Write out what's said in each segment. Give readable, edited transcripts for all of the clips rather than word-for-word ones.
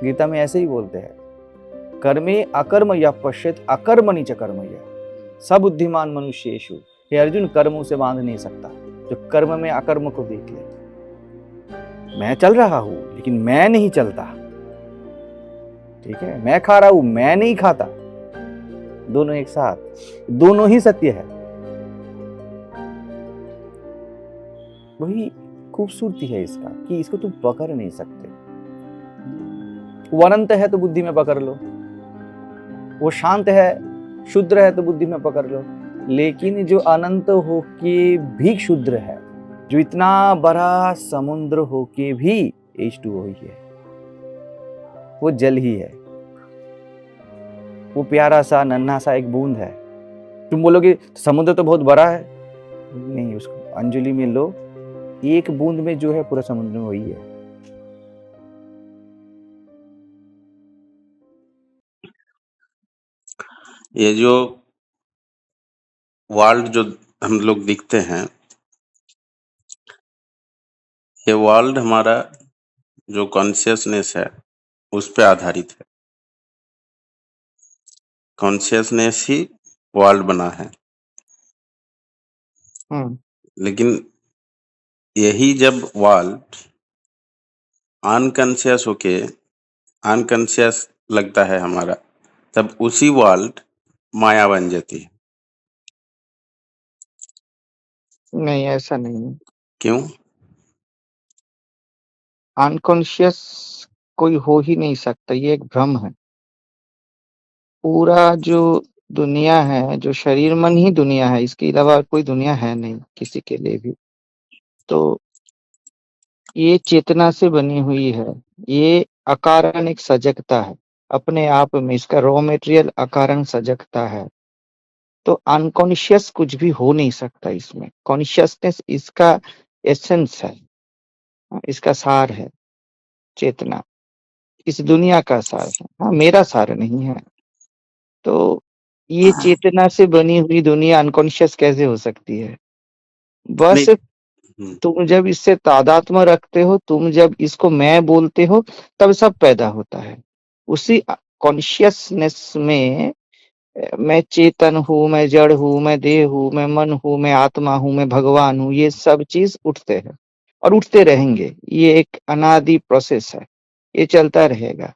गीता में ऐसे ही बोलते हैं, कर्मे अकर्म या पश्यत अकर्मणि च कर्म यः सब बुद्धिमान मनुष्येषु। हे अर्जुन, कर्म उसे बांध नहीं सकता जो कर्म में अकर्म को देख ले। मैं चल रहा हूं लेकिन मैं नहीं चलता, ठीक है, मैं खा रहा हूं मैं नहीं खाता, दोनों एक साथ, दोनों ही सत्य है। वही खूबसूरती है इसका कि इसको तुम पकड़ नहीं सकते। वो अनंत है तो बुद्धि में पकड़ लो, वो शांत है शुद्र है तो बुद्धि में पकड़ लो, लेकिन जो अनंत हो के भी क्षुद्र है, जो इतना बड़ा समुद्र हो के भी H2O ही है, वो जल ही है, वो प्यारा सा नन्हा सा एक बूंद है। तुम बोलोगे समुद्र तो बहुत बड़ा है, नहीं, उसको अंजलि में लो, एक बूंद में जो है पूरा समुद्र में वही है। ये जो वर्ल्ड जो हम लोग दिखते हैं, ये वर्ल्ड हमारा जो कॉन्शियसनेस है उस पे आधारित है। कॉन्शियसनेस ही वर्ल्ड बना है। लेकिन यही जब वर्ल्ड अनकॉन्शियस होके अनकॉन्शियस लगता है हमारा, तब उसी वर्ल्ड माया बन जाती है। नहीं, ऐसा नहीं है। क्यों? अनकॉन्शियस कोई हो ही नहीं सकता, ये एक भ्रम है। पूरा जो दुनिया है, जो शरीर मन ही दुनिया है, इसके अलावा कोई दुनिया है नहीं किसी के लिए भी। तो ये चेतना से बनी हुई है, ये अकारण एक सजगता है अपने आप में, इसका रॉ मटेरियल अकारण सजगता है। तो अनकॉन्शियस कुछ भी हो नहीं सकता इसमें। कॉन्शियसनेस इसका एसेंस है, इसका सार है। चेतना इस दुनिया का सार है, हाँ, मेरा सार नहीं है। तो ये चेतना से बनी हुई दुनिया अनकॉन्शियस कैसे हो सकती है? बस तुम जब इससे तादात्म्य रखते हो, तुम जब इसको मैं बोलते हो, तब सब पैदा होता है। उसी कॉन्शियसनेस में मैं चेतन हूँ, मैं जड़ हूँ, मैं देह हूँ, मैं मन हूँ, मैं आत्मा हूँ, मैं भगवान हूँ, ये सब चीज उठते हैं और उठते रहेंगे। ये एक अनादि प्रोसेस है, ये चलता रहेगा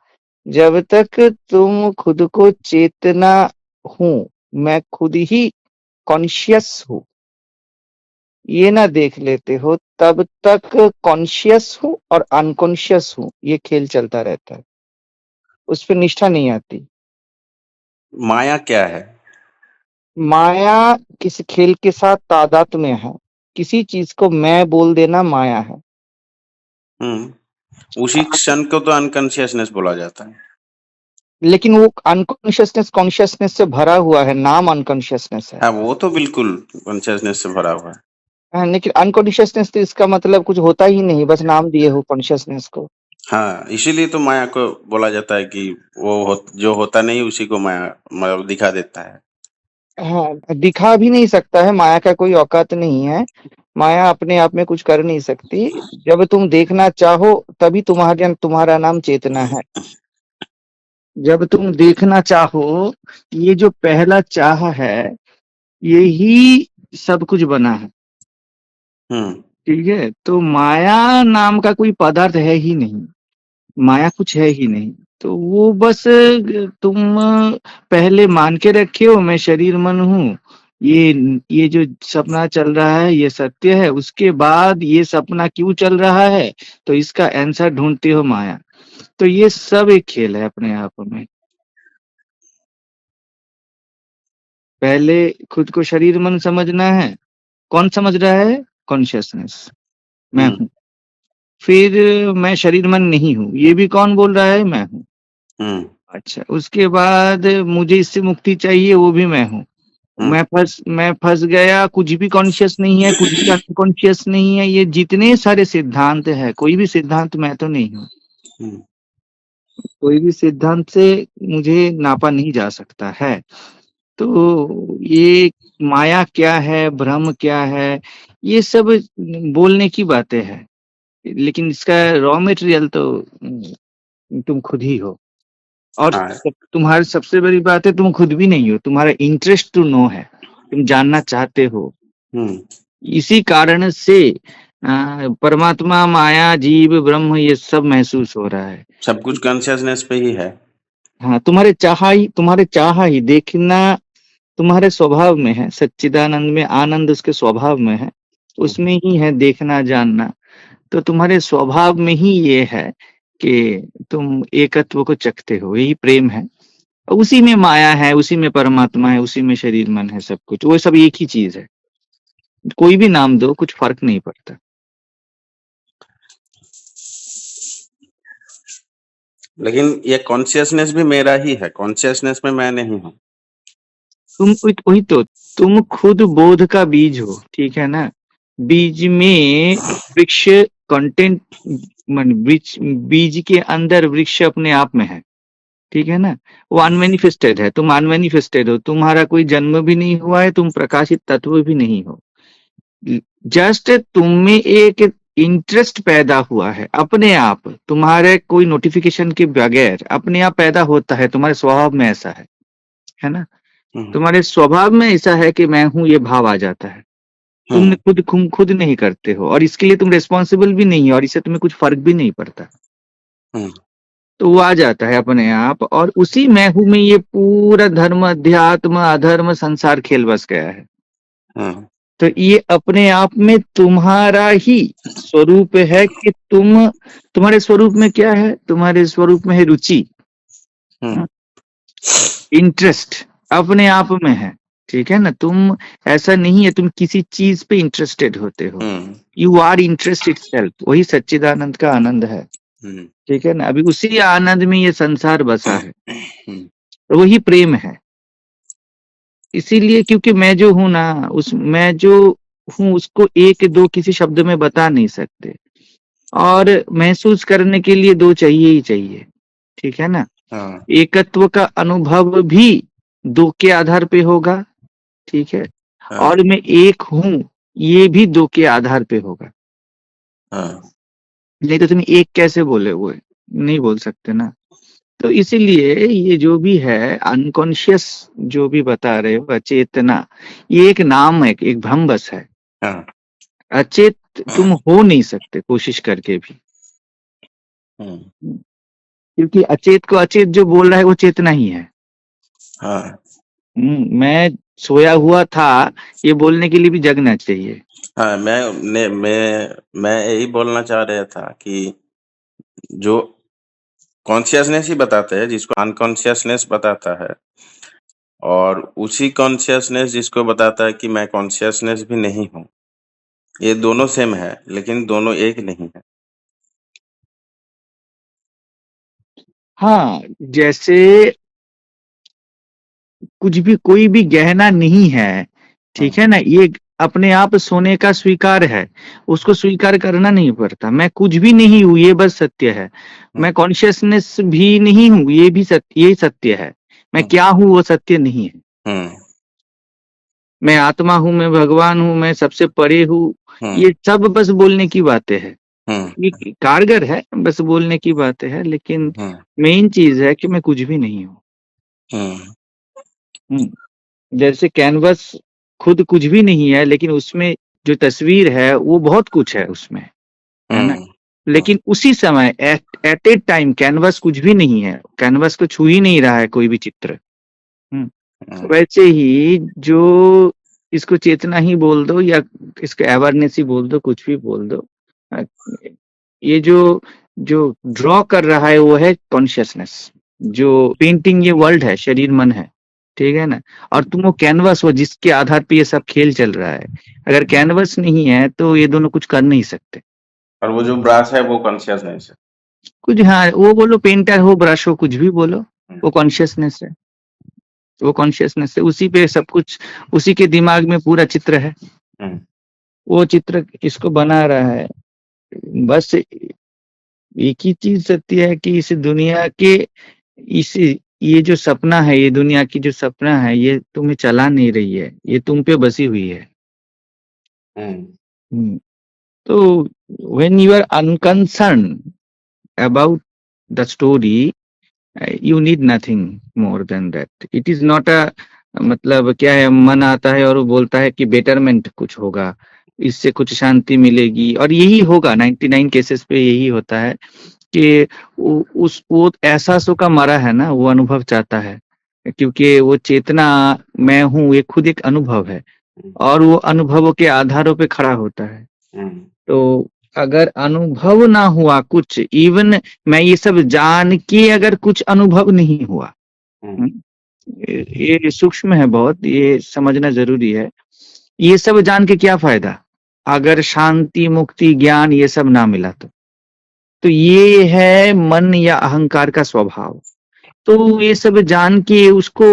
जब तक तुम खुद को चेतना हूँ, मैं खुद ही कॉन्शियस हूँ, ये ना देख लेते हो, तब तक कॉन्शियस हूँ और अनकॉन्शियस हूँ, ये खेल चलता रहता है, उस पर निष्ठा नहीं आती। माया क्या है? माया किसी खेल के साथ तादाद में है। किसी चीज को मैं बोल देना माया है। उसी क्षण को तो अनकॉन्शियसनेस बोला जाता है। लेकिन वो अनकॉन्शियसनेस कॉन्शियसनेस से भरा हुआ है, नाम अनकॉन्शियसनेस है। हाँ, वो तो बिल्कुल कॉन्शियसनेस से भरा हुआ है। हाँ, लेकिन अनकॉन्शियसनेस तो इसका मतलब कुछ होता ही नहीं, बस नाम दिए हो कॉन्शियसनेस को। हाँ, इसीलिए तो माया को बोला जाता है कि जो होता नहीं उसी को माया मतलब दिखा देता है। हाँ, दिखा भी नहीं सकता है, माया का कोई औकात नहीं है। माया अपने आप में कुछ कर नहीं सकती। जब तुम देखना चाहो तभी तुम्हारा नाम चेतना है। जब तुम देखना चाहो, ये जो पहला चाह है, यही सब कुछ बना है। ठीक है, तो माया नाम का कोई पदार्थ है ही नहीं, माया कुछ है ही नहीं। तो वो बस तुम पहले मान के रखे हो मैं शरीर मन हूँ, ये जो सपना चल रहा है ये सत्य है। उसके बाद ये सपना क्यों चल रहा है, तो इसका आंसर ढूंढते हो माया। तो ये सब एक खेल है अपने आप में। पहले खुद को शरीर मन समझना है। कौन समझ रहा है? कॉन्शियसनेस, मैं हूँ। फिर मैं शरीर मन नहीं हूँ, ये भी कौन बोल रहा है? मैं हूँ। अच्छा, उसके बाद मुझे इससे मुक्ति चाहिए, वो भी मैं हूँ। मैं फंस गया, कुछ भी कॉन्शियस नहीं है, कुछ भी अनकॉन्शियस नहीं है। ये जितने सारे सिद्धांत है, कोई भी सिद्धांत मैं तो नहीं हूँ। कोई भी सिद्धांत से मुझे नापा नहीं जा सकता है। तो ये माया क्या है, भ्रम क्या है, ये सब बोलने की बातें हैं, लेकिन इसका रॉ मटेरियल तो तुम खुद ही हो। और हाँ तुम्हारी सबसे बड़ी बात है, तुम खुद भी नहीं हो, तुम्हारा इंटरेस्ट टू नो है, तुम जानना चाहते हो। हम्म इसी कारण से परमात्मा, माया, जीव, ब्रह्म ये सब महसूस हो रहा है। सब कुछ कॉन्शियसनेस पे ही है। हाँ, तुम्हारे चाह ही देखना तुम्हारे स्वभाव में है। सच्चिदानंद में आनंद उसके स्वभाव में है, उसमें ही है देखना जानना। तो तुम्हारे स्वभाव में ही ये है कि तुम एकत्व को चखते हो, यही प्रेम है। उसी में माया है, उसी में परमात्मा है, उसी में शरीर मन है, सब कुछ वो सब एक ही चीज है। कोई भी नाम दो, कुछ फर्क नहीं पड़ता। लेकिन ये कॉन्शियसनेस भी मेरा ही है, कॉन्शियसनेस में मैं नहीं हूँ। वही तो, तुम खुद बोध का बीज हो, ठीक है ना। बीज में वृक्ष कंटेंट, बीज के अंदर वृक्ष अपने आप में है, ठीक है ना। वो अनमेनिफेस्टेड है, तुम अनमेनिफेस्टेड हो, तुम्हारा कोई जन्म भी नहीं हुआ है, तुम प्रकाशित तत्व भी नहीं हो। जस्ट तुम में एक इंटरेस्ट पैदा हुआ है अपने आप, तुम्हारे कोई नोटिफिकेशन के बगैर अपने आप पैदा होता है। तुम्हारे स्वभाव में ऐसा है ना। हम्म तुम्हारे स्वभाव में ऐसा है कि मैं हूं, ये भाव आ जाता है। तुमने हम्म खुद नहीं करते हो, और इसके लिए तुम रिस्पॉन्सिबल भी नहीं है, और इससे तुम्हें कुछ फर्क भी नहीं पड़ता। हम्म तो वो आ जाता है अपने आप, और उसी मैं हूं में ये पूरा धर्म, अध्यात्म, अधर्म, संसार खेल बस गया है। हम्म तो ये अपने आप में तुम्हारा ही स्वरूप है कि तुम्हारे स्वरूप में क्या है, तुम्हारे स्वरूप में है रुचि, हम्म इंटरेस्ट अपने आप में है, ठीक है ना। तुम ऐसा नहीं है तुम किसी चीज पे इंटरेस्टेड होते हो, हम्म यू आर इंटरेस्ट इटसेल्फ। वही सच्चिदानंद का आनंद है, हम्म ठीक है ना। अभी उसी आनंद में ये संसार बसा है, हम्म तो वही प्रेम है। इसीलिए क्योंकि मैं जो हूं ना, उस मैं जो हूं उसको एक दो किसी शब्द में बता नहीं सकते, और महसूस करने के लिए दो चाहिए ही चाहिए, ठीक है ना। हाँ एकत्व का अनुभव भी दो के आधार पे होगा, ठीक है। हाँ और मैं एक हूं, ये भी दो के आधार पे होगा। हाँ नहीं तो तुम एक कैसे बोले हुए, नहीं बोल सकते ना। तो इसीलिए ये जो भी है अनकॉन्शियस, जो भी बता रहे हो अचेतना, ये एक नाम है, एक भ्रम बस है। हाँ अचेत तुम हो नहीं सकते कोशिश करके भी, हम्म क्योंकि अचेत को अचेत जो बोल रहा है वो चेतना ही है। हाँ मैं सोया हुआ था, ये बोलने के लिए भी जगना चाहिए। हाँ मैं यही बोलना चाह रहा था कि जो कॉन्शियसनेस ही बताते हैं, जिसको अनकॉन्शियसनेस बताता है, और उसी कॉन्शियसनेस जिसको बताता है कि मैं कॉन्शियसनेस भी नहीं हूँ। ये दोनों सेम है, लेकिन दोनों एक नहीं है। हाँ, जैसे कुछ भी, कोई भी गहना नहीं है, ठीक है हम्म ना। ये अपने आप सोने का स्वीकार है, उसको स्वीकार करना नहीं पड़ता। मैं कुछ भी नहीं हूं, ये बस सत्य है। मैं कॉन्शियसनेस भी नहीं हूं, ये भी सत्य, ये सत्य है। मैं क्या हूं वो सत्य नहीं है। हम्म मैं आत्मा हूं, मैं भगवान हूं, मैं सबसे परे हूं, हम्म ये सब बस बोलने की बातें है। हम्म ये कारगर है, बस बोलने की बातें है, लेकिन हम्म मेन चीज है कि मैं कुछ भी नहीं हूँ। हम्म जैसे कैनवस खुद कुछ भी नहीं है, लेकिन उसमें जो तस्वीर है वो बहुत कुछ है उसमें, है ना। हम्म लेकिन उसी समय एट ए टाइम कैनवस कुछ भी नहीं है, कैनवस को छू ही नहीं रहा है कोई भी चित्र। हम्म, वैसे ही जो इसको चेतना ही बोल दो, या इसको अवेयरनेस ही बोल दो, कुछ भी बोल दो, अ, ये जो जो ड्रॉ कर रहा है वो है कॉन्शियसनेस। जो पेंटिंग ये वर्ल्ड है, शरीर मन है, ठीक है ना। और तुम वो कैनवस हो जिसके आधार पे ये सब खेल चल रहा है। अगर कैनवस नहीं है तो ये दोनों कुछ कर नहीं सकते। और वो जो ब्रास है वो कॉन्शियसनेस है। कुछ, हाँ, वो बोलो पेंटर हो, ब्रश हो, कुछ भी बोलो, वो कॉन्शियसनेस है। वो कॉन्शियसनेस है, उसी पे सब कुछ, उसी के दिमाग में पूरा चित्र है। हम्म वो चित्र किसको बना रहा है, बस एक ही चीज सत्य है कि इस दुनिया के, इस ये जो सपना है, ये दुनिया की जो सपना है, ये तुम्हें चला नहीं रही है, ये तुम पे बसी हुई है। हम्म हम्म, तो when you are unconcern about the story, you need nothing more than that. It is not a, मतलब क्या है, मन आता है और वो बोलता है कि बेटरमेंट कुछ होगा, इससे कुछ शांति मिलेगी, और यही होगा। 99 केसेस पे यही होता है कि वो एहसासों का मरा है ना, वो अनुभव चाहता है, क्योंकि वो चेतना मैं हूँ, ये खुद एक अनुभव है, और वो अनुभवों के आधारों पे खड़ा होता है। तो अगर अनुभव ना हुआ कुछ, इवन मैं ये सब जान के अगर कुछ अनुभव नहीं हुआ, ये सूक्ष्म है बहुत, ये समझना जरूरी है। ये सब जान के क्या फायदा अगर शांति, मुक्ति, ज्ञान ये सब ना मिला तो ये है मन या अहंकार का स्वभाव। तो ये सब जान के उसको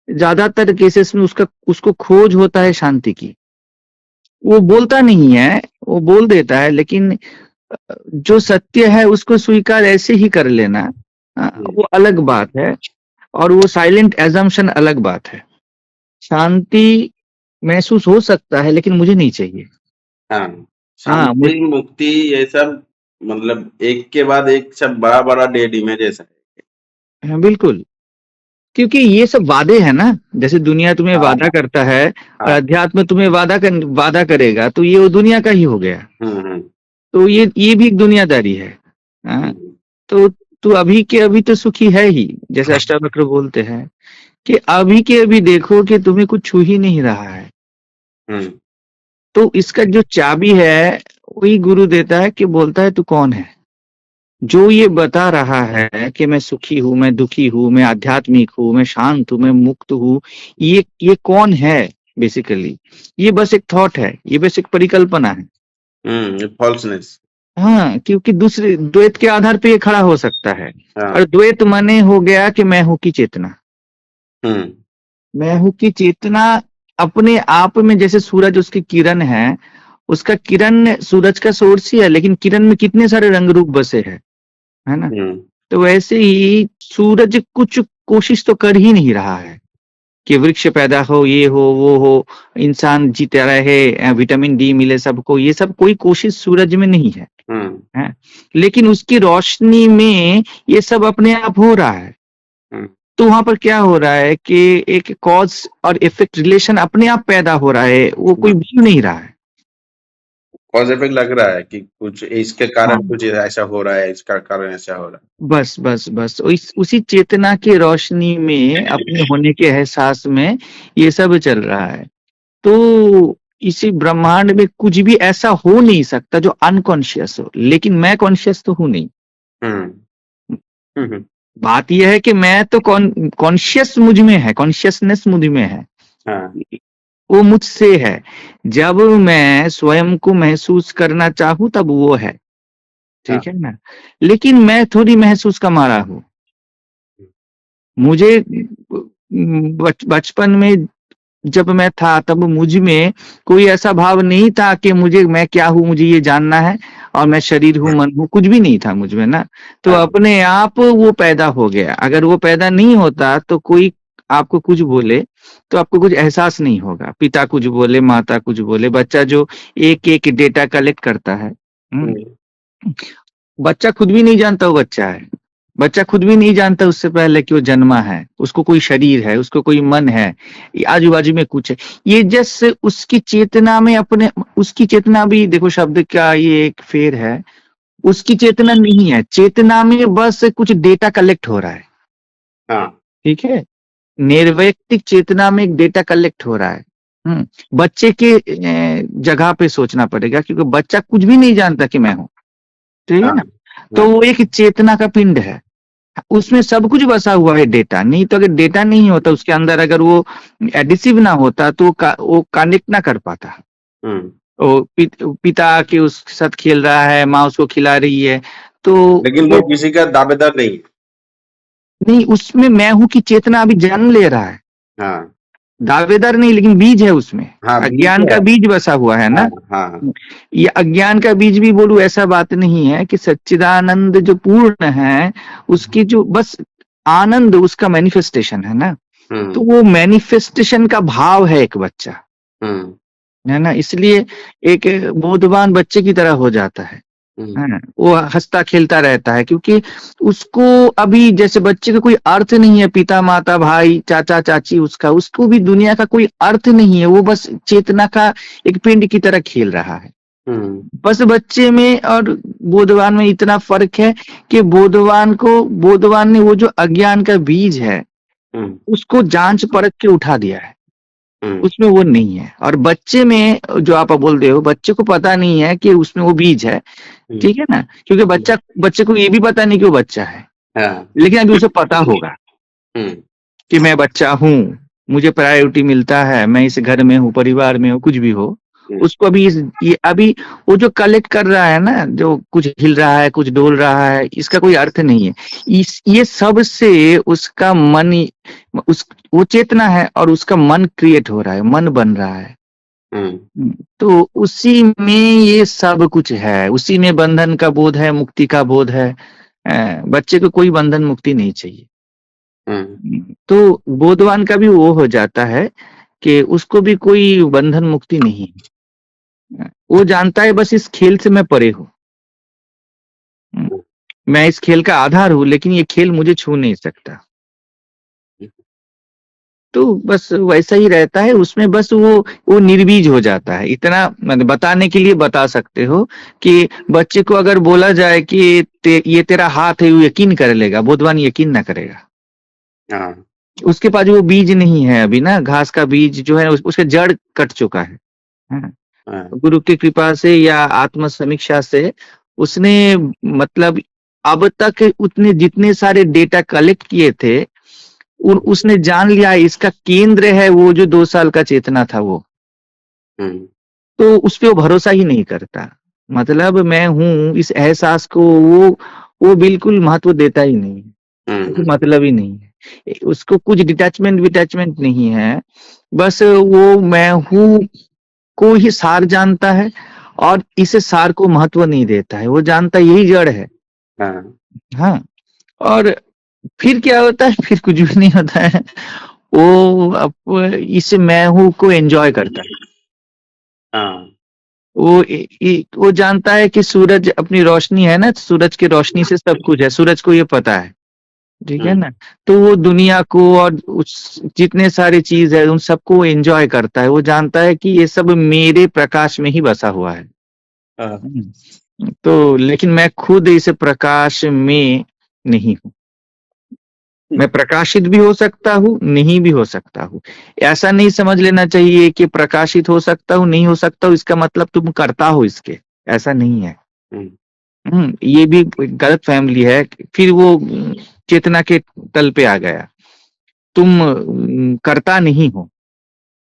ज्यादातर केसेस में उसको खोज होता है शांति की। वो बोलता नहीं है, वो बोल देता है, लेकिन जो सत्य है उसको स्वीकार ऐसे ही कर लेना, वो अलग बात है, और वो साइलेंट एजम्पशन अलग बात है। शांति महसूस हो सकता है, लेकिन मुझे नहीं चाहिए। शांति, मुक्ति, ये सब मतलब एक के बाद एक सब बड़ा बड़ा डेड इमेजेस है। हाँ, बिल्कुल, क्योंकि ये सब वादे हैं ना। जैसे दुनिया तुम्हें वादा करता है और अध्यात्म तुम्हें वादा करेगा, तो ये वो दुनिया का ही हो गया। तो ये भी एक दुनियादारी है। तो तू अभी के अभी तो सुखी है ही, जैसे अष्टावक्र बोलते हैं कि अभी के अभी देखो कि तुम्हें कुछ छू ही नहीं रहा है। तो इसका जो चाबी है वही गुरु देता है, कि बोलता है तू कौन है। जो ये बता रहा है कि मैं सुखी हूं, मैं दुखी हूं, मैं आध्यात्मिक हूं, मैं शांत हूं, मैं मुक्त हूं, ये कौन है? बेसिकली ये बस एक थॉट है, ये बस एक परिकल्पना है, फॉल्सनेस। हाँ, क्योंकि दूसरे द्वैत के आधार पे ये खड़ा हो सकता है। और द्वैत माने हो गया कि मैं हूं की चेतना। मैं हूं की चेतना अपने आप में, जैसे सूरज उसकी किरण है, उसका किरण सूरज का सोर्स ही है, लेकिन किरण में कितने सारे रंग रूप बसे हैं, है ना। तो वैसे ही सूरज कुछ कोशिश तो कर ही नहीं रहा है कि वृक्ष पैदा हो, ये हो, वो हो, इंसान जीते रहे, विटामिन डी मिले सबको, ये सब कोई कोशिश सूरज में नहीं है, है? लेकिन उसकी रोशनी में ये सब अपने आप हो रहा है। तो वहां पर क्या हो रहा है कि एक कॉज और इफेक्ट रिलेशन अपने आप पैदा हो रहा है, वो कोई बोल नहीं रहा है। कॉज इफेक्ट लग रहा है कि कुछ इसके कारण कुछ ऐसा हो रहा है, इसका कारण ऐसा हो रहा है। बस बस बस उसी चेतना की रोशनी में, अपने होने के एहसास में ये सब चल रहा है। तो इसी ब्रह्मांड में कुछ भी ऐसा हो नहीं सकता जो अनकॉन्शियस हो, लेकिन मैं कॉन्शियस तो हूं नहीं। बात यह है कि मैं तो कॉन्शियस मुझ में है, कॉन्शियसनेस मुझ में है, वो मुझसे है। जब मैं स्वयं को महसूस करना चाहूं तब वो है, ठीक है ना। लेकिन मैं थोड़ी महसूस का मारा हूं। मुझे बचपन में जब मैं था तब मुझ में कोई ऐसा भाव नहीं था कि मैं क्या हूं, मुझे ये जानना है, और मैं शरीर हूं, मन हूं, कुछ भी नहीं था मुझ में ना। तो अपने आप वो पैदा हो गया। अगर वो पैदा नहीं होता तो कोई आपको कुछ बोले तो आपको कुछ एहसास नहीं होगा। पिता कुछ बोले, माता कुछ बोले, बच्चा जो एक एक डेटा कलेक्ट करता है, बच्चा खुद भी नहीं जानता वो बच्चा है। बच्चा खुद भी नहीं जानता उससे पहले कि वो जन्मा है, उसको कोई शरीर है, उसको कोई मन है, आजू बाजू में कुछ है। ये जैसे उसकी चेतना में उसकी चेतना भी, देखो शब्द का ये एक फेर है, उसकी चेतना नहीं है, चेतना में बस कुछ डेटा कलेक्ट हो रहा है। ठीक है, निर्वैयक्तिक चेतना में एक डेटा कलेक्ट हो रहा है। बच्चे के जगह पे सोचना पड़ेगा, क्योंकि बच्चा कुछ भी नहीं जानता कि मैं हूं, ठीक है ना। तो वो एक चेतना का पिंड है, उसमें सब कुछ बसा हुआ है डेटा। नहीं तो अगर डेटा नहीं होता उसके अंदर, अगर वो एडिसिव ना होता तो वो कनेक्ट ना कर पाता। वो पिता के उसके साथ खेल रहा है, माँ उसको खिला रही है, तो लेकिन वो किसी का दावेदार नहीं, उसमें मैं हूं की चेतना अभी जन्म ले रहा है। दावेदार नहीं, लेकिन बीज है उसमें। अज्ञान का बीज बसा हुआ है ना। ये अज्ञान का बीज भी बोलूं ऐसा बात नहीं है कि सच्चिदानंद जो पूर्ण है उसकी जो बस आनंद उसका मैनिफेस्टेशन है ना। तो वो मैनिफेस्टेशन का भाव है एक बच्चा, है ना। इसलिए एक बोधवान बच्चे की तरह हो जाता है। है, वो हंसता खेलता रहता है, क्योंकि उसको अभी जैसे बच्चे का कोई अर्थ नहीं है, पिता माता भाई चाचा चाची, उसको भी दुनिया का कोई अर्थ नहीं है, वो बस चेतना का एक पिंड की तरह खेल रहा है। बस बच्चे में और बोधवान में इतना फर्क है कि बोधवान ने वो जो अज्ञान का बीज है उसको जांच परख के उठा दिया है, उसमें वो नहीं है। और बच्चे में जो आप बोल रहे हो, बच्चे को पता नहीं है कि उसमें वो बीज है, ठीक है ना, क्योंकि बच्चे को ये भी पता नहीं कि वो बच्चा है, लेकिन अभी उसे पता होगा कि मैं बच्चा हूँ, मुझे प्रायोरिटी मिलता है, मैं इस घर में हूँ, परिवार में हूँ, कुछ भी हो, उसको अभी ये अभी वो जो कलेक्ट कर रहा है ना, जो कुछ हिल रहा है, कुछ डोल रहा है, इसका कोई अर्थ नहीं है। ये सब से उसका मन, वो चेतना है और उसका मन क्रिएट हो रहा है, मन बन रहा है। तो उसी में ये सब कुछ है, उसी में बंधन का बोध है, मुक्ति का बोध है। बच्चे को कोई बंधन मुक्ति नहीं चाहिए। तो बोधवान का भी वो हो जाता है कि उसको भी कोई बंधन मुक्ति नहीं है। वो जानता है बस इस खेल से मैं परे हूँ, मैं इस खेल का आधार हूँ, लेकिन ये खेल मुझे छू नहीं सकता। तो बस वैसा ही रहता है, उसमें बस वो निर्बीज हो जाता है। इतना मतलब बताने के लिए बता सकते हो कि बच्चे को अगर बोला जाए कि ये तेरा हाथ है, वो यकीन कर लेगा, बोधवान यकीन ना करेगा। उसके पास वो बीज नहीं है अभी ना, घास का बीज जो है उसका जड़ कट चुका है। गुरु की कृपा से या आत्म समीक्षा से उसने मतलब अब तक उतने जितने सारे डेटा कलेक्ट किए थे, उसने जान लिया इसका केंद्र है वो जो 2 साल का चेतना था वो। तो उस पे वो भरोसा ही नहीं करता, मतलब मैं हूँ इस एहसास को वो बिल्कुल महत्व देता ही नहीं है, मतलब ही नहीं है उसको, कुछ डिटैचमेंट नहीं है, बस वो मैं हूँ को ही सार जानता है और इसे सार को महत्व नहीं देता है, वो जानता यही जड़ है। हाँ, और फिर क्या होता है, फिर कुछ भी नहीं होता है, वो अब इसे मैं हूँ को एंजॉय करता है। वो जानता है कि सूरज अपनी रोशनी है ना, सूरज की रोशनी से सब कुछ है, सूरज को ये पता है, ठीक है ना। तो वो दुनिया को और उस जितने सारे चीज है उन सबको एंजॉय करता है, वो जानता है कि ये सब मेरे प्रकाश में ही बसा हुआ है। तो लेकिन मैं खुद इस प्रकाश में नहीं हूँ, मैं प्रकाशित भी हो सकता हूँ, नहीं भी हो सकता हूँ। ऐसा नहीं समझ लेना चाहिए कि प्रकाशित हो सकता हूँ, नहीं हो सकता हूँ, इसका मतलब तुम करता हो इसके, ऐसा नहीं है। ये भी गलत फैमिली है। फिर वो चेतना के तल पे आ गया, तुम करता नहीं हो,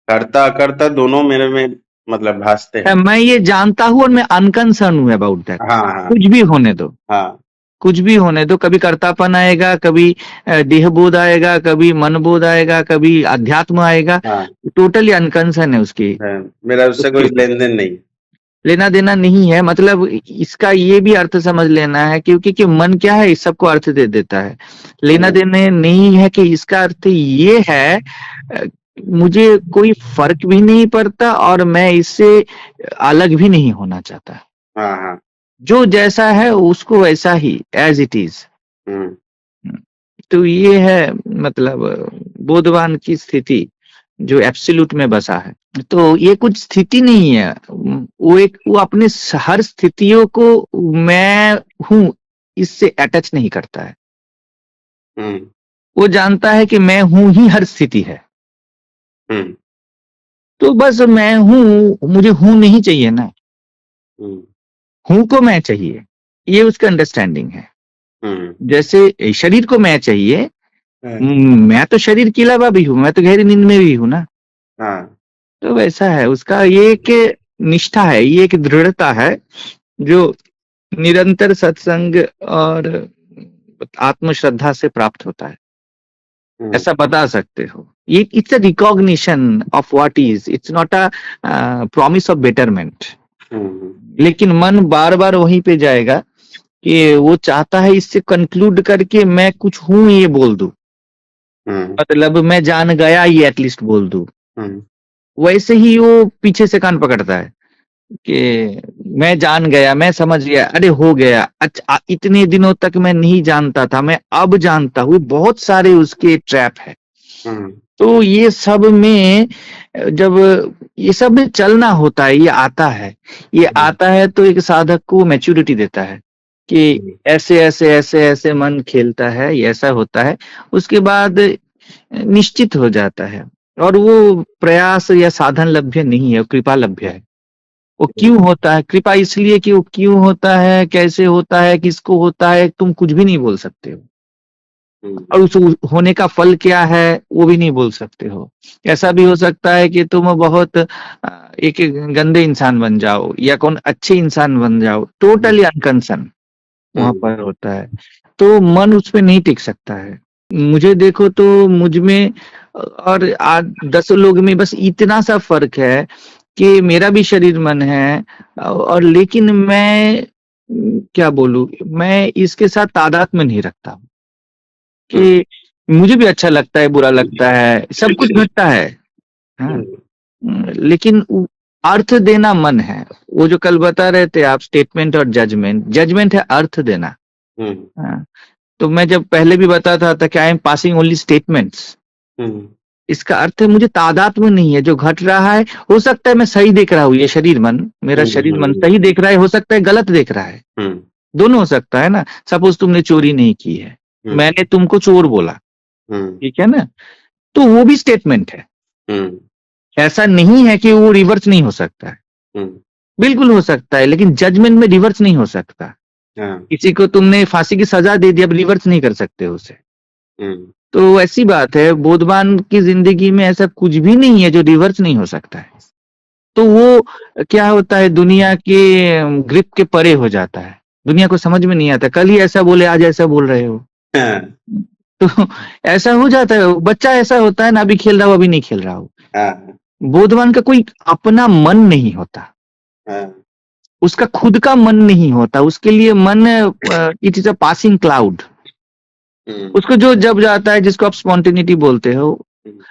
करता करता दोनों मेरे में मतलब भासते हैं। मैं ये जानता हूँ और मैं अनकंसर्न हूँ अबाउट दैट। कुछ भी होने दो, कुछ भी होने दो, कभी कर्तापन आएगा, कभी देहबोध आएगा, कभी मनबोध आएगा, कभी अध्यात्म आएगा, टोटली अनकंसर्न है उसकी, मेरा उससे कोई लेन देन नहीं, लेना देना नहीं है। मतलब इसका ये भी अर्थ समझ लेना है, क्योंकि मन क्या है, इस सबको अर्थ दे देता है। लेना देना नहीं है कि इसका अर्थ ये है मुझे कोई फर्क भी नहीं पड़ता और मैं इससे अलग भी नहीं होना चाहता। जो जैसा है उसको वैसा ही एज इट इज। तो ये है मतलब बोधवान की स्थिति जो एब्सोल्यूट में बसा है। तो ये कुछ स्थिति नहीं है, वो अपने हर स्थितियों को मैं हूं इससे अटैच नहीं करता है। वो जानता है कि मैं हूं ही हर स्थिति है। तो बस मैं हूं, मुझे हूं नहीं चाहिए ना, हूं को मैं चाहिए, ये उसका अंडरस्टैंडिंग है। जैसे शरीर को मैं चाहिए, मैं तो शरीर के अलावा भी हूं, मैं तो गहरी नींद में भी हूं ना। तो वैसा है उसका, ये एक निष्ठा है, ये एक दृढ़ता है जो निरंतर सत्संग और आत्मश्रद्धा से प्राप्त होता है, ऐसा बता सकते हो। ये it's a recognition of what is, it's not a promise of betterment. लेकिन मन बार बार वहीं पे जाएगा कि वो चाहता है इससे कंक्लूड करके मैं कुछ हूं ये बोल दूं, मतलब मैं जान गया ये एटलीस्ट बोल दूं। वैसे ही वो पीछे से कान पकड़ता है कि मैं जान गया, मैं समझ गया, अरे हो गया, अच्छा इतने दिनों तक मैं नहीं जानता था, मैं अब जानता हूँ। बहुत सारे उसके ट्रैप है। तो ये सब में जब ये सब में चलना होता है, ये आता है, ये आता है तो एक साधक को मैच्योरिटी देता है कि ऐसे ऐसे ऐसे ऐसे मन खेलता है, ये ऐसा होता है। उसके बाद निश्चित हो जाता है, और वो प्रयास या साधन लभ्य नहीं है, वो कृपा लभ्य है। वो क्यों होता है? कृपा इसलिए कि वो क्यों होता है, कैसे होता है, किसको होता है, तुम कुछ भी नहीं बोल सकते हो। और उस होने का फल क्या है वो भी नहीं बोल सकते हो। ऐसा भी हो सकता है कि तुम बहुत एक गंदे इंसान बन जाओ या कौन अच्छे इंसान बन जाओ, टोटली अनकंसर्न वहां पर होता है। तो मन उस पे नहीं टिक सकता है। मुझे देखो तो मुझ में और 10 लोग में बस इतना सा फर्क है कि मेरा भी शरीर मन है, और लेकिन मैं क्या बोलूं, मैं इसके साथ तादाद में नहीं रखता हूं कि मुझे भी अच्छा लगता है, बुरा लगता है, सब कुछ घटता है। हाँ, लेकिन अर्थ देना मन है। वो जो कल बता रहे थे आप, स्टेटमेंट और जजमेंट, जजमेंट है अर्थ देना। हाँ, तो मैं जब पहले भी बताता था कि I am passing only statements, इसका अर्थ है मुझे तादाद में नहीं है जो घट रहा है। हो सकता है मैं सही देख रहा हूँ, ये शरीर मन, मेरा शरीर मन सही देख रहा है, हो सकता है गलत देख रहा है, दोनों हो सकता है ना। सपोज तुमने चोरी नहीं की है, मैंने तुमको चोर बोला, ठीक है ना, तो वो भी स्टेटमेंट है। ऐसा नहीं है कि वो रिवर्स नहीं हो सकता है, बिल्कुल हो सकता है, लेकिन जजमेंट में रिवर्स नहीं हो सकता। किसी को तुमने फांसी की सजा दे दी, अब रिवर्स नहीं कर सकते उसे। तो ऐसी बात है, बोधवान की जिंदगी में ऐसा कुछ भी नहीं है जो रिवर्स नहीं हो सकता है। तो वो क्या होता है, दुनिया के ग्रिप के परे हो जाता है, दुनिया को समझ में नहीं आता। कल ही ऐसा बोले, आज ऐसा बोल रहे हो। तो ऐसा हो जाता है। बच्चा ऐसा होता है ना, अभी खेल रहा हो, अभी नहीं खेल रहा हो। बोधवान का कोई अपना मन नहीं होता, उसका खुद का मन नहीं होता, उसके लिए मन it is a passing cloud. उसको जो जब जाता है, जिसको आप स्पॉन्टेनिटी बोलते हो,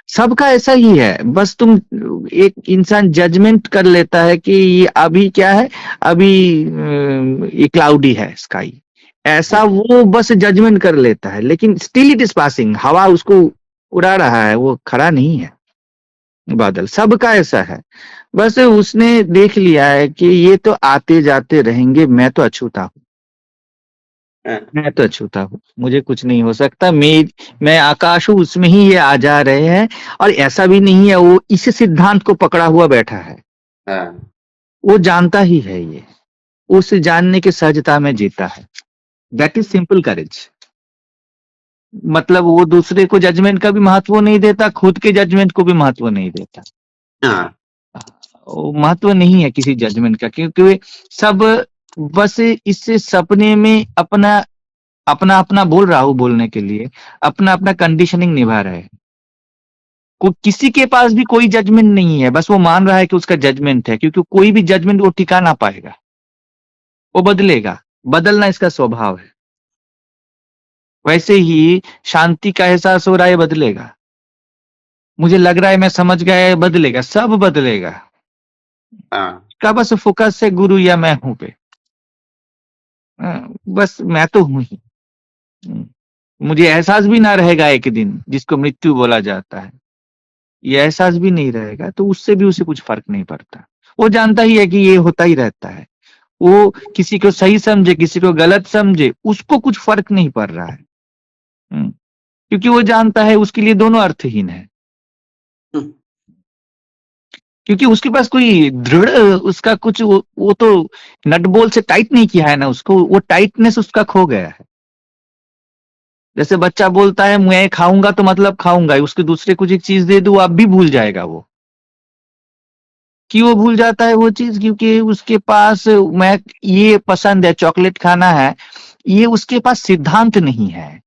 सबका ऐसा ही है। बस तुम, एक इंसान जजमेंट कर लेता है कि ये अभी क्या है, अभी ये क्लाउडी है स्काई, ऐसा वो बस जजमेंट कर लेता है, लेकिन स्टिल इट इज पासिंग, हवा उसको उड़ा रहा है, वो खड़ा नहीं है बादल। सबका ऐसा है। बस उसने देख लिया है कि ये तो आते जाते रहेंगे, मैं तो अछूता हूँ, मैं तो अछूता हूँ, मुझे कुछ नहीं हो सकता, मैं आकाश हूँ, उसमें ही ये आ जा रहे हैं। और ऐसा भी नहीं है वो इस सिद्धांत को पकड़ा हुआ बैठा है, वो जानता ही है ये, उस जानने की सहजता में जीता है। दैट इज सिंपल करेज। मतलब वो दूसरे को जजमेंट का भी महत्व नहीं देता, खुद के जजमेंट को भी महत्व नहीं देता। वो महत्व नहीं है किसी जजमेंट का, क्योंकि वे सब बस इससे सपने में अपना अपना अपना बोल रहा हूं बोलने के लिए, अपना अपना कंडीशनिंग निभा रहे हैं। किसी के पास भी कोई जजमेंट नहीं है, बस वो मान रहा है कि उसका जजमेंट है, क्योंकि कोई भी जजमेंट वो टिका ना पाएगा, वो बदलेगा, बदलना इसका स्वभाव है। वैसे ही शांति का एहसास हो रहा है, बदलेगा। मुझे लग रहा है मैं समझ गया है, बदलेगा, सब बदलेगा। का बस फोकस है गुरु या मैं हूं पे। बस मैं तो हूं ही। मुझे एहसास भी ना रहेगा एक दिन, जिसको मृत्यु बोला जाता है, ये एहसास भी नहीं रहेगा, तो उससे भी उसे कुछ फर्क नहीं पड़ता। वो जानता ही है कि ये होता ही रहता है। वो किसी को सही समझे, किसी को गलत समझे, उसको कुछ फर्क नहीं पड़ रहा है। क्योंकि वो जानता है उसके लिए दोनों अर्थहीन है। क्योंकि उसके पास कोई दृढ़, उसका कुछ वो तो नट बोल से टाइट नहीं किया है ना उसको, वो टाइटनेस उसका खो गया है। जैसे बच्चा बोलता है मैं खाऊंगा तो मतलब खाऊंगा, उसके दूसरे कुछ एक चीज दे दो अब भी भूल जाएगा वो। क्यों भूल जाता है वो चीज? क्योंकि उसके पास मैं ये पसंद है, चॉकलेट खाना है, ये उसके पास सिद्धांत नहीं है,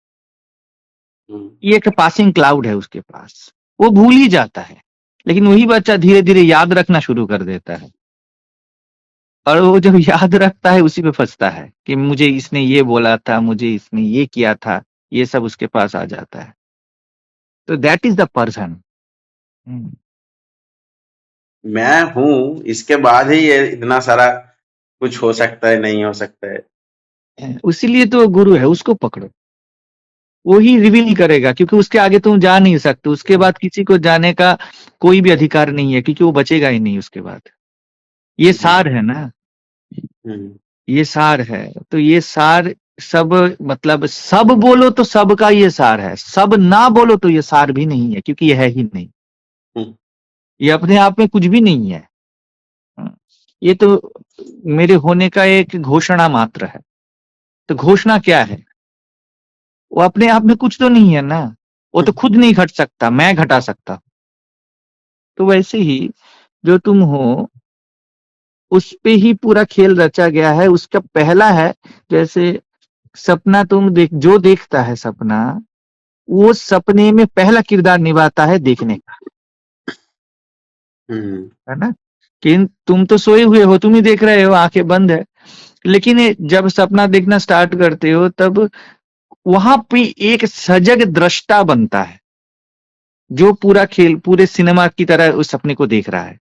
ये एक पासिंग क्लाउड है उसके पास, वो भूल ही जाता है। लेकिन वही बच्चा धीरे धीरे याद रखना शुरू कर देता है, और वो जब याद रखता है उसी पे फंसता है कि मुझे इसने ये बोला था, मुझे इसने ये किया था, ये सब उसके पास आ जाता है। तो दैट इज द पर्सन। मैं हूं, इसके बाद ही ये इतना सारा कुछ हो सकता है, नहीं हो सकता है। इसीलिए तो गुरु है, उसको पकड़ो, वो ही रिवील करेगा, क्योंकि उसके आगे तुम जा नहीं सकते। उसके बाद किसी को जाने का कोई भी अधिकार नहीं है, क्योंकि वो बचेगा ही नहीं उसके बाद। ये सार है ना, ये सार है। तो ये सार सब, मतलब सब बोलो तो सब का ये सार है, सब ना बोलो तो ये सार भी नहीं है, क्योंकि ये है ही नहीं। ये अपने आप में कुछ भी नहीं है। ये तो मेरे होने का एक घोषणा मात्र है। तो घोषणा क्या है? वो अपने आप में कुछ तो नहीं है ना, वो तो खुद नहीं घट सकता, मैं घटा सकता हूं। तो वैसे ही जो तुम हो उस पे ही पूरा खेल रचा गया है। उसका पहला है, जैसे सपना तुम जो देखता है सपना, वो सपने में पहला किरदार निभाता है देखने का, है ना। कि तुम तो सोए हुए हो, तुम ही देख रहे हो, आंखें बंद है। लेकिन जब सपना देखना स्टार्ट करते हो, तब वहां पे एक सजग दृष्टा बनता है, जो पूरा खेल पूरे सिनेमा की तरह उस सपने को देख रहा है।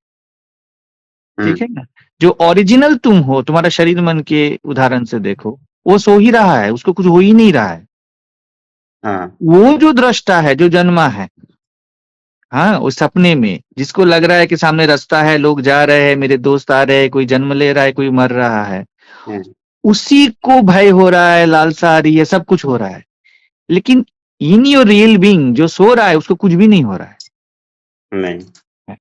ठीक है ना। जो ओरिजिनल तुम हो, तुम्हारा शरीर मन के उदाहरण से देखो, वो सो ही रहा है, उसको कुछ हो ही नहीं रहा है। वो जो दृष्टा है, जो जन्मा है, हाँ, उस सपने में जिसको लग रहा है कि सामने रास्ता है, लोग जा रहे हैं, मेरे दोस्त आ रहे हैं, कोई जन्म ले रहा है, कोई मर रहा है, उसी को भय हो रहा है, लालसा आ रही है, सब कुछ हो रहा है। लेकिन इन योर रियल बीइंग जो सो रहा है, उसको कुछ भी नहीं हो रहा है। नहीं।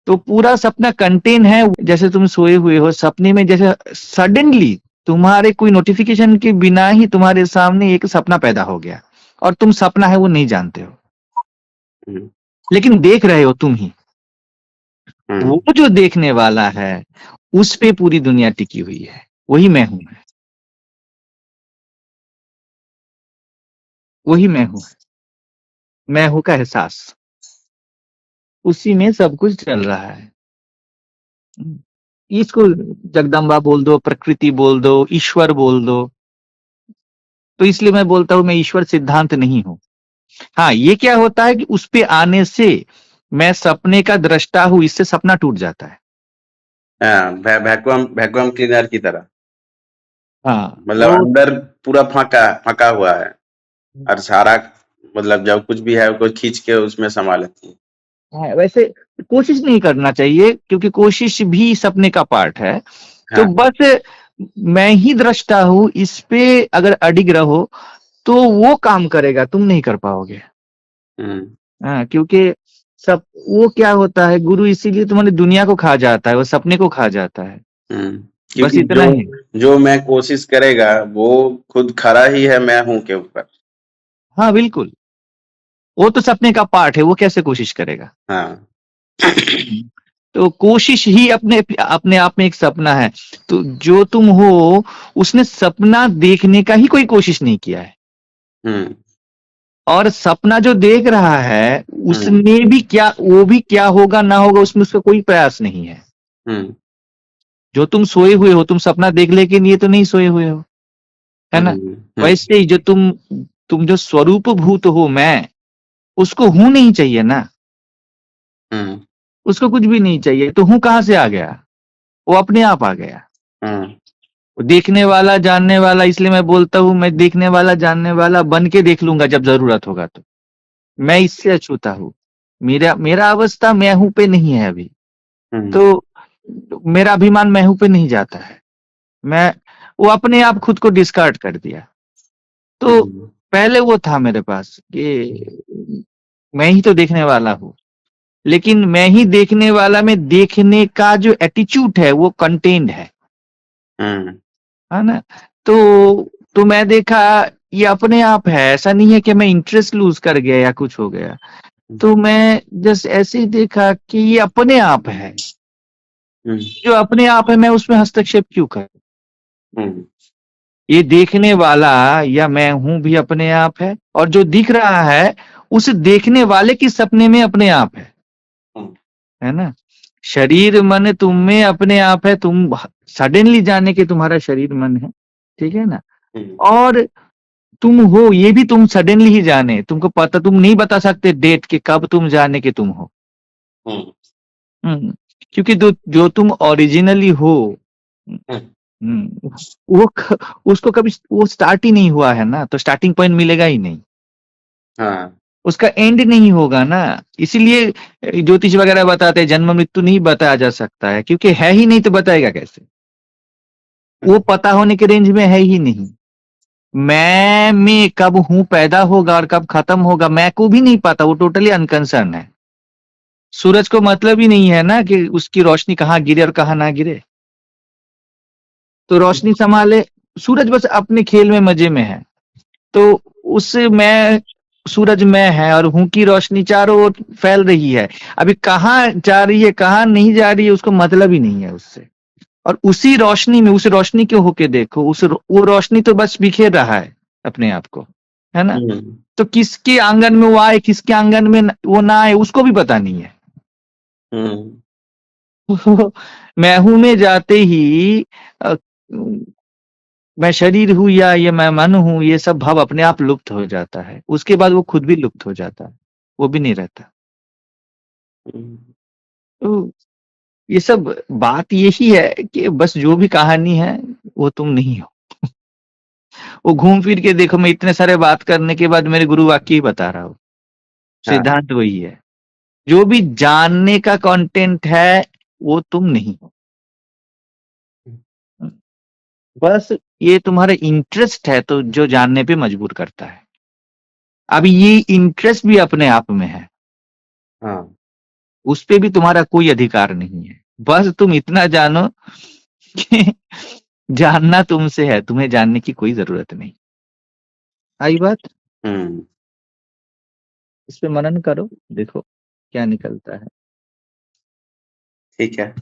तो पूरा सपना कंटेन है। जैसे तुम सोए हुए हो सपने में, जैसे सडनली तुम्हारे कोई नोटिफिकेशन के बिना ही तुम्हारे सामने एक सपना पैदा हो गया, और तुम सपना है वो नहीं जानते हो, लेकिन देख रहे हो तुम ही। वो जो देखने वाला है, उस पे पूरी दुनिया टिकी हुई है, वही मैं हूं। वही मैं हूं, मैं हूं का एहसास, उसी में सब कुछ चल रहा है। इसको जगदम्बा बोल दो, प्रकृति बोल दो, ईश्वर बोल दो। तो इसलिए मैं बोलता हूं मैं ईश्वर सिद्धांत नहीं हूं। हाँ, ये क्या होता है कि उस पे आने से मैं सपने का दृष्टा हूं, इससे सपना टूट जाता है। वैक्यूम क्लीनर की तरह। हाँ, मतलब अंदर पूरा फंका हुआ है, और सारा मतलब जब कुछ भी है उसको खींच के उसमें समा लेती है। हाँ, वैसे कोशिश नहीं करना चाहिए, क्योंकि कोशिश भी सपने का पार्ट है। तो बस मैं ही दृष्टा हूं, इस पे अगर अडिग रहो तो वो काम करेगा, तुम नहीं कर पाओगे। हाँ, क्योंकि सब वो क्या होता है, गुरु इसीलिए तुम्हारी दुनिया को खा जाता है, वो सपने को खा जाता है। बस इतना ही। जो मैं कोशिश करेगा वो खुद खड़ा ही है मैं हूं के ऊपर। हाँ बिल्कुल, वो तो सपने का पार्ट है, वो कैसे कोशिश करेगा। हाँ। तो कोशिश ही अपने अपने आप में एक सपना है। तो जो तुम हो, उसने सपना देखने का ही कोई कोशिश नहीं किया है। और सपना जो देख रहा है, उसमें भी क्या, वो भी क्या होगा ना होगा, उसमें उसका कोई प्रयास नहीं है। जो तुम सोए हुए हो, तुम सपना देखने के लिए तो नहीं सोए हुए हो, है ना। वैसे ही जो तुम जो स्वरूप भूत हो, मैं, उसको हूं नहीं चाहिए ना, उसको कुछ भी नहीं चाहिए। तो हूं कहां से आ गया? वो अपने आप आ गया। देखने वाला, जानने वाला, इसलिए मैं बोलता हूं मैं देखने वाला, जानने वाला बन के देख लूंगा जब जरूरत होगा। तो मैं इससे अछूता हूं। मेरा अवस्था मैं हूं पे नहीं है अभी। तो मेरा अभिमान मैं हूं पे नहीं जाता है। वो अपने आप खुद को डिस्कार्ड कर दिया। तो पहले वो था मेरे पास कि मैं ही तो देखने वाला हूं, लेकिन मैं ही देखने वाला में देखने का जो एटीट्यूड है वो कंटेन्ड है ना। तो मैं देखा ये अपने आप है, ऐसा नहीं है कि मैं इंटरेस्ट लूज कर गया या कुछ हो गया। तो मैं जस्ट ऐसे ही देखा कि ये अपने आप है। जो अपने आप है, मैं उसमें हस्तक्षेप क्यों करूं? ये देखने वाला या मैं हूं भी अपने आप है, और जो दिख रहा है उस देखने वाले की सपने में अपने आप है ना। शरीर मन तुम में अपने आप है, तुम सडनली जाने के तुम्हारा शरीर मन है, ठीक है ना। और तुम हो, ये भी तुम सडनली ही जाने, तुमको पता, तुम नहीं बता सकते डेट के कब तुम जाने के तुम हो। क्योंकि जो तुम ओरिजिनली हो, उसको कभी वो स्टार्ट ही नहीं हुआ है ना, तो स्टार्टिंग पॉइंट मिलेगा ही नहीं, हाँ उसका एंड नहीं होगा ना। इसीलिए ज्योतिष वगैरह बताते हैं जन्म मृत्यु नहीं बताया जा सकता है, क्योंकि है ही नहीं तो बताएगा कैसे, वो पता होने के रेंज में है ही नहीं। मैं कब हूं पैदा होगा और कब खत्म होगा, मैं को भी नहीं पता, वो टोटली अनकंसर्न है। सूरज को मतलब ही नहीं है ना कि उसकी रोशनी कहाँ गिरे और कहाँ ना गिरे, तो रोशनी संभाले, सूरज बस अपने खेल में मजे में है। तो उससे मैं सूरज में है और हूं की रोशनी चारों ओर फैल रही है, अभी कहाँ जा रही है कहाँ नहीं जा रही है उसको मतलब ही नहीं है उससे। और उसी रोशनी में, उस रोशनी के होके देखो, वो रोशनी तो बस बिखेर रहा है अपने आप को, है ना। हम्म, तो किसके आंगन में वो आए, किसके आंगन में वो ना आए, उसको भी पता नहीं है। मैं हूं में जाते ही अ, मैं शरीर हूं या ये मैं मन हूं, ये सब भाव अपने आप लुप्त हो जाता है, उसके बाद वो खुद भी लुप्त हो जाता है, वो भी नहीं रहता। तो ये सब बात यही है कि बस जो भी कहानी है वो तुम नहीं हो। वो घूम फिर के देखो, मैं इतने सारे बात करने के बाद मेरे गुरु वाक्य ही बता रहा हूँ, हाँ सिद्धांत वही है, जो भी जानने का कंटेंट है वो तुम नहीं हो। बस ये तुम्हारा इंटरेस्ट है तो जो जानने पे मजबूर करता है। अब ये इंटरेस्ट भी अपने आप में है, हाँ उस पे भी तुम्हारा कोई अधिकार नहीं है। बस तुम इतना जानो कि जानना तुमसे है, तुम्हें जानने की कोई जरूरत नहीं। आई बात। हम्म, इस पे मनन करो, देखो क्या निकलता है। ठीक है।